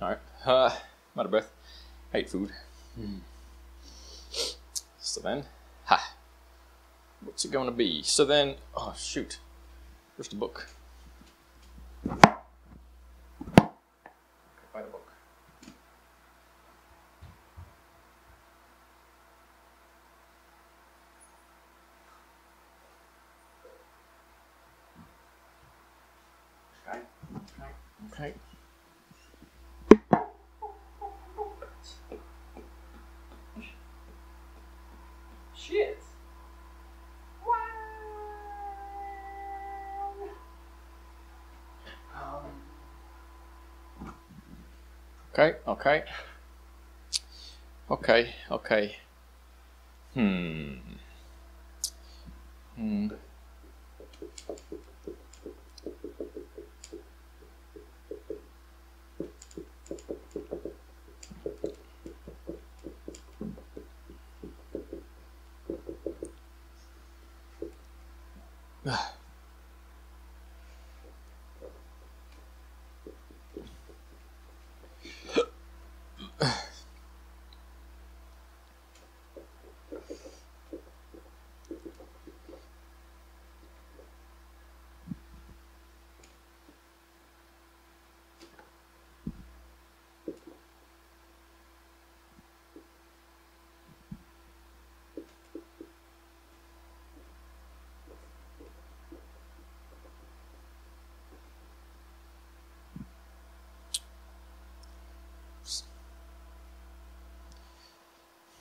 Alright, I'm out of breath. I ate food. So then, what's it going to be? So then, oh shoot, where's the book? Find a book. Okay. Shit. Wow. Okay.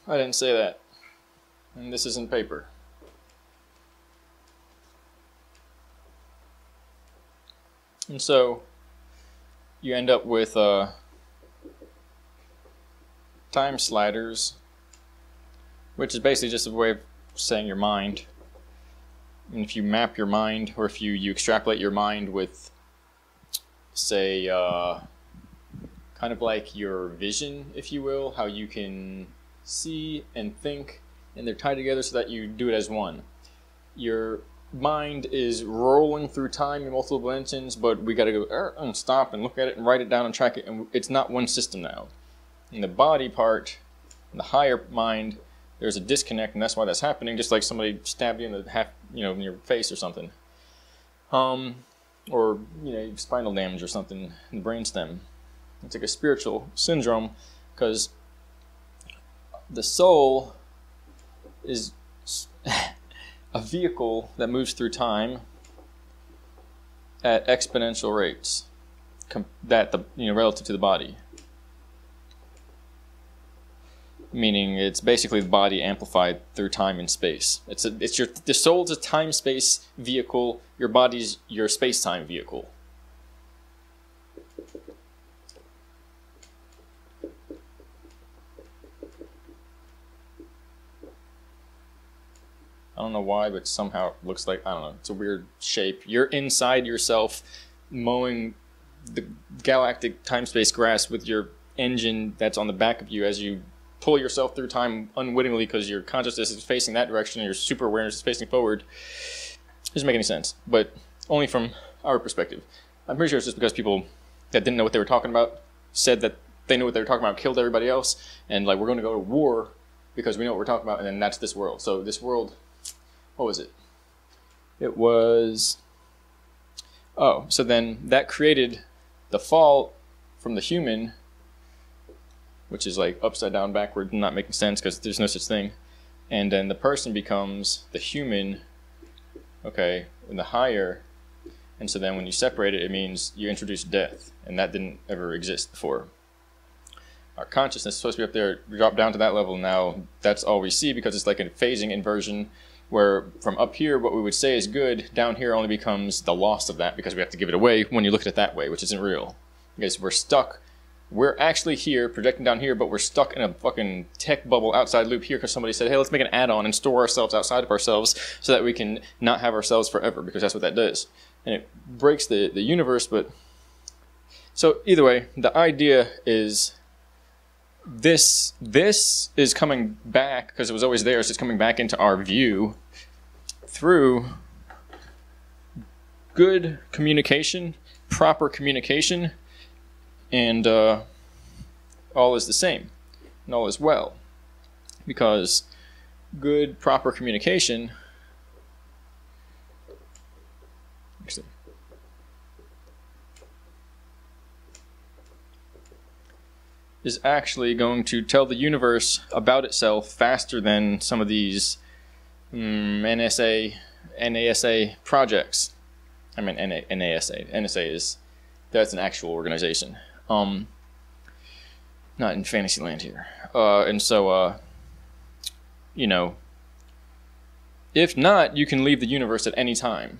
I didn't say that. And this isn't paper. And so you end up with time sliders, which is basically just a way of saying your mind. And if you map your mind, or if you extrapolate your mind with, say, kind of like your vision, if you will, how you can see and think, and they're tied together so that you do it as one. Your mind is rolling through time in multiple dimensions, but we got to go and stop and look at it and write it down and track it, and it's not one system now. In the body part, in the higher mind, there's a disconnect, and that's why that's happening. Just like somebody stabbed you in the in your face or something, or spinal damage or something in the brainstem. It's like a spiritual syndrome, because the soul is a vehicle that moves through time at exponential rates, relative to the body. Meaning, it's basically the body amplified through time and space. The soul's a time-space vehicle. Your body's your space-time vehicle. I don't know why, but somehow it looks like, I don't know, it's a weird shape. You're inside yourself mowing the galactic time-space grass with your engine that's on the back of you as you pull yourself through time unwittingly, because your consciousness is facing that direction and your super awareness is facing forward. It doesn't make any sense, but only from our perspective. I'm pretty sure it's just because people that didn't know what they were talking about said that they knew what they were talking about, killed everybody else, and like, we're going to go to war because we know what we're talking about, and then that's this world. So this world... What was it? It was... Oh, so then that created the fall from the human, which is like upside down, backward, not making sense because there's no such thing. And then the person becomes the human, okay, in the higher. And so then when you separate it, it means you introduce death. And that didn't ever exist before. Our consciousness is supposed to be up there, drop down to that level. Now that's all we see, because it's like a phasing inversion, where from up here what we would say is good, down here only becomes the loss of that, because we have to give it away when you look at it that way, which isn't real. Because we're stuck. We're actually here, projecting down here, but we're stuck in a fucking tech bubble outside loop here because somebody said, hey, let's make an add-on and store ourselves outside of ourselves so that we can not have ourselves forever, because that's what that does. And it breaks the universe, but... So either way, the idea is... This is coming back, because it was always there, it's just coming back into our view, through good communication, proper communication, and all is the same, and all is well. Because good, proper communication is actually going to tell the universe about itself faster than some of these NASA projects. I mean NASA. NSA that's an actual organization. Not in Fantasyland here. And so, you know, if not, you can leave the universe at any time.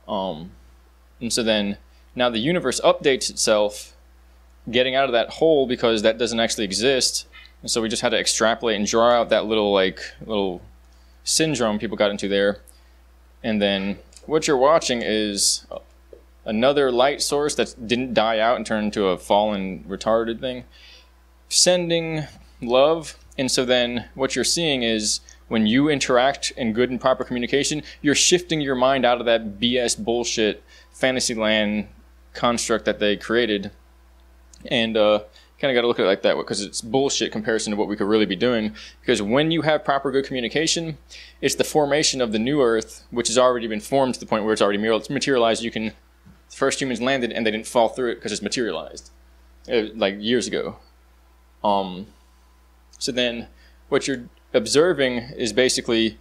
And so then, now the universe updates itself, getting out of that hole because that doesn't actually exist. And so we just had to extrapolate and draw out that little syndrome people got into there. And then what you're watching is another light source that didn't die out and turn into a fallen, retarded thing, sending love. And so then what you're seeing is when you interact in good and proper communication, you're shifting your mind out of that BS bullshit Fantasyland construct that they created. And kind of got to look at it like that, because it's bullshit comparison to what we could really be doing. Because when you have proper good communication, it's the formation of the new Earth, which has already been formed to the point where it's already materialized. The first humans landed and they didn't fall through it because it's materialized, like years ago. So then what you're observing is basically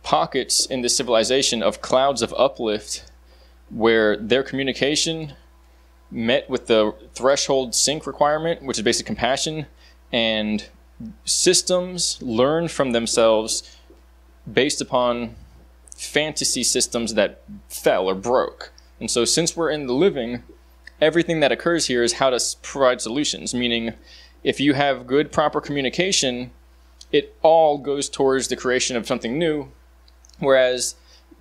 pockets in this civilization of clouds of uplift where their communication met with the threshold sync requirement, which is basic compassion, and systems learn from themselves based upon fantasy systems that fell or broke. And so since we're in the living, everything that occurs here is how to provide solutions, meaning if you have good, proper communication, it all goes towards the creation of something new, whereas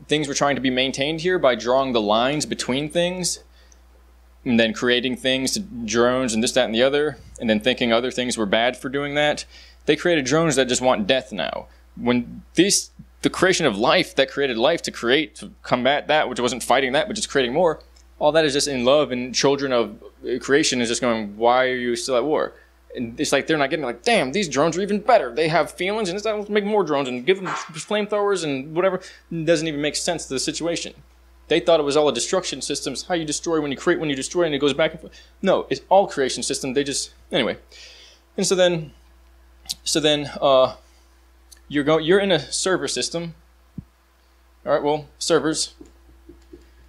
things were trying to be maintained here by drawing the lines between things, and then creating things to drones and this, that, and the other, and then thinking other things were bad for doing that. They created drones that just want death now. When the creation of life that created life to combat that, which wasn't fighting that, but just creating more, all that is just in love, and children of creation is just going, why are you still at war? And it's like they're not getting like, damn, these drones are even better. They have feelings, and let's make more drones and give them flamethrowers and whatever. It doesn't even make sense to the situation. They thought it was all a destruction system. It's how you destroy when you create, when you destroy, and it goes back and forth. No, it's all creation system. They just, anyway. And so then you're in a server system. All right, well, servers.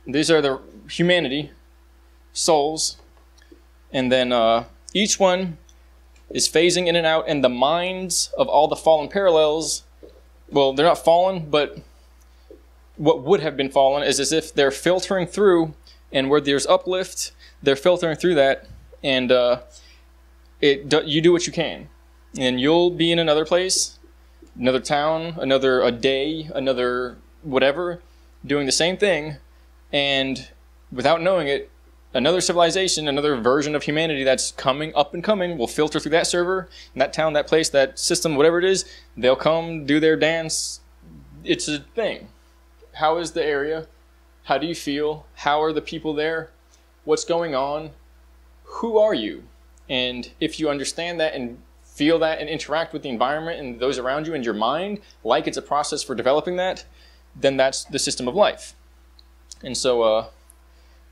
These are the humanity, souls, and then each one is phasing in and out, and the minds of all the fallen parallels, well, they're not fallen, but what would have been fallen is as if they're filtering through, and where there's uplift, they're filtering through that, and you do what you can. And you'll be in another place, another town, a day, another whatever, doing the same thing, and without knowing it, another civilization, another version of humanity that's coming up and coming will filter through that server, that town, that place, that system, whatever it is. They'll come, do their dance. It's a thing. How is the area? How do you feel? How are the people there? What's going on? Who are you? And if you understand that and feel that and interact with the environment and those around you and your mind, like it's a process for developing that, then that's the system of life. And so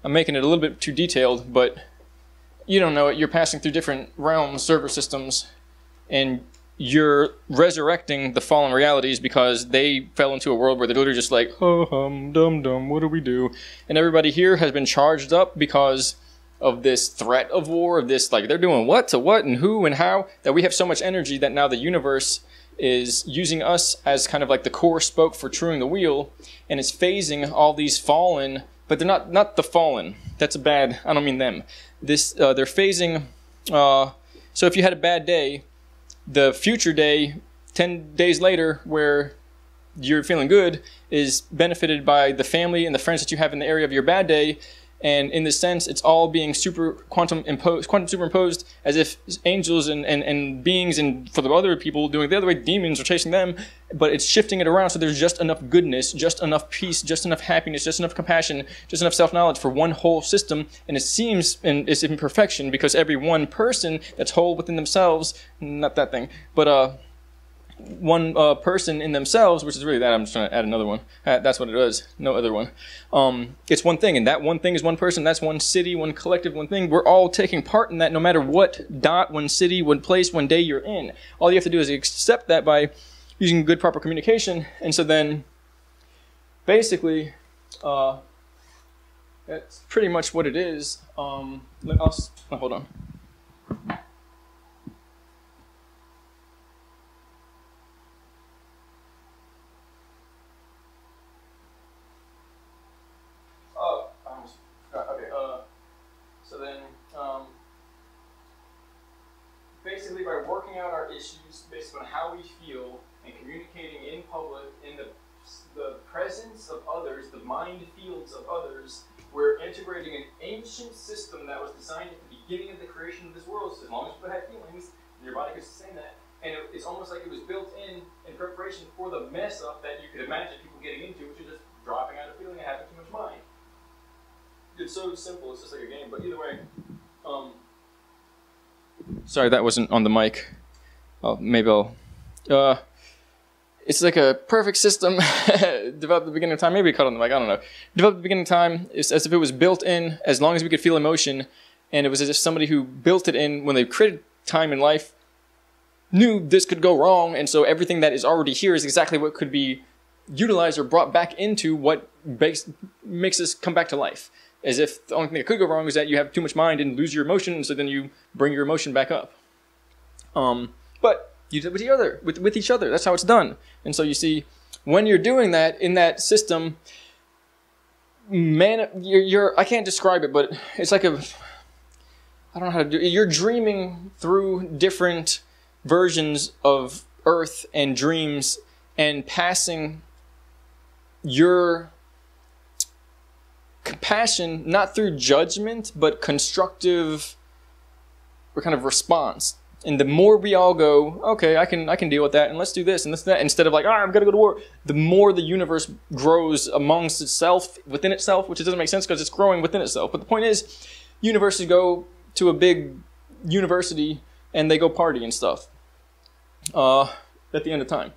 I'm making it a little bit too detailed, but you don't know it. You're passing through different realms, server systems, and you're resurrecting the fallen realities because they fell into a world where they're literally just like, oh, dum, what do we do? And everybody here has been charged up because of this threat of war, of this, like, they're doing what to what and who and how, that we have so much energy that now the universe is using us as kind of like the core spoke for truing the wheel, and it's phasing all these fallen, but they're not the fallen. That's a bad, I don't mean them. They're phasing, so if you had a bad day, the future day, 10 days later, where you're feeling good, is benefited by the family and the friends that you have in the area of your bad day. And in this sense, it's all being quantum superimposed, as if angels and beings, and for the other people doing it the other way, demons are chasing them, but it's shifting it around so there's just enough goodness, just enough peace, just enough happiness, just enough compassion, just enough self-knowledge for one whole system. And it seems, and it's imperfection because every one person that's whole within themselves, not that thing, but one person in themselves, which is really that. I'm just trying to add another one. That's what it is. No other one. It's one thing, and that one thing is one person. That's one city, one collective, one thing. We're all taking part in that no matter what dot, one city, one place, one day you're in. All you have to do is accept that by using good, proper communication. And so then, basically, that's pretty much what it is. Hold on. Basically, by working out our issues based on how we feel and communicating in public, in the presence of others, the mind fields of others, we're integrating an ancient system that was designed at the beginning of the creation of this world, so as long as people had feelings, and your body could sustain that. And it's almost like it was built in preparation for the mess up that you could imagine people getting into, which is just dropping out of feeling and having too much mind. It's so simple, it's just like a game, but either way, sorry, that wasn't on the mic. Oh, maybe I'll... it's like a perfect system developed at the beginning of time. Maybe cut on the mic, I don't know. Developed at the beginning of time, it's as if it was built in as long as we could feel emotion, and it was as if somebody who built it in when they created time in life knew this could go wrong, and so everything that is already here is exactly what could be utilized or brought back into what makes us come back to life. As if the only thing that could go wrong is that you have too much mind and lose your emotion, and so then you bring your emotion back up. But you do it with each other. That's how it's done. And so you see, when you're doing that in that system, man, I can't describe it, but it's like I don't know how to do it. You're dreaming through different versions of Earth and dreams and passing your compassion, not through judgment, but constructive or kind of response. And the more we all go, okay, I can deal with that, and let's do this and this and that, instead of like, I'm gonna go to war, the more the universe grows amongst itself, within itself, which it doesn't make sense because it's growing within itself. But the point is, universities go to a big university and they go party and stuff at the end of time.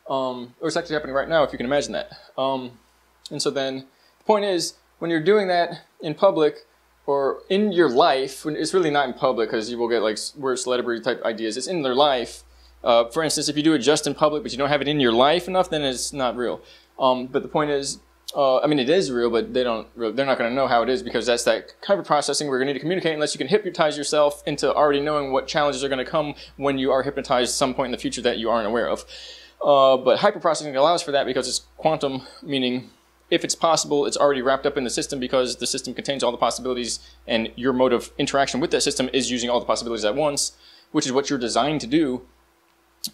Or it's actually happening right now, if you can imagine that. And so then the point is, when you're doing that in public or in your life, when it's really not in public because you will get like weird celebrity type ideas, it's in their life. For instance, if you do it just in public but you don't have it in your life enough, then it's not real. But the point is, I mean, it is real, but they're not going to know how it is because that's that hyperprocessing. We're going to need to communicate unless you can hypnotize yourself into already knowing what challenges are going to come when you are hypnotized at some point in the future that you aren't aware of. But hyperprocessing allows for that because it's quantum, meaning if it's possible, it's already wrapped up in the system because the system contains all the possibilities and your mode of interaction with that system is using all the possibilities at once, which is what you're designed to do,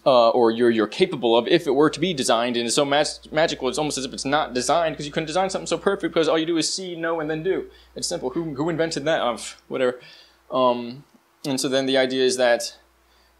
or you're capable of if it were to be designed. And it's so magical, it's almost as if it's not designed because you couldn't design something so perfect because all you do is see, know, and then do. It's simple. Who invented that? Whatever. And so then the idea is that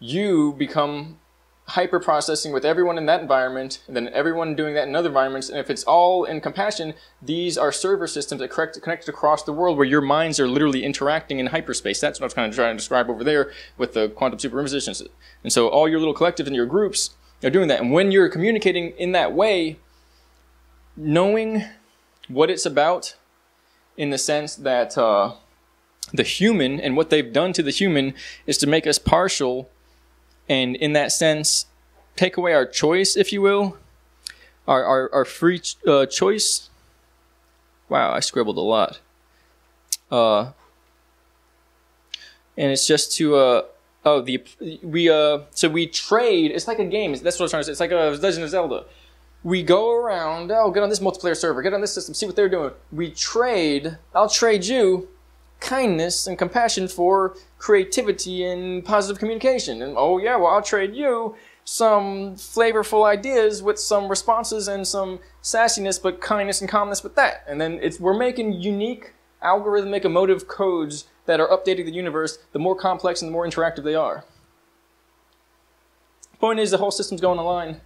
you become hyper-processing with everyone in that environment, and then everyone doing that in other environments, and if it's all in compassion, these are server systems that connect across the world where your minds are literally interacting in hyperspace. That's what I was kind of trying to describe over there with the quantum superimposition. And so all your little collectives and your groups are doing that, and when you're communicating in that way, knowing what it's about in the sense that the human and what they've done to the human is to make us partial, and in that sense, take away our choice, if you will, our free choice. Wow, I scribbled a lot. And it's just to so we trade. It's like a game. That's what I was trying to say. It's like a Legend of Zelda. We go around. Oh, get on this multiplayer server. Get on this system. See what they're doing. We trade. I'll trade you kindness and compassion for creativity and positive communication. And oh yeah, well, I'll trade you some flavorful ideas with some responses and some sassiness, but kindness and calmness with that. And then we're making unique algorithmic emotive codes that are updating the universe. The more complex and the more interactive they are. Point is, the whole system's going online.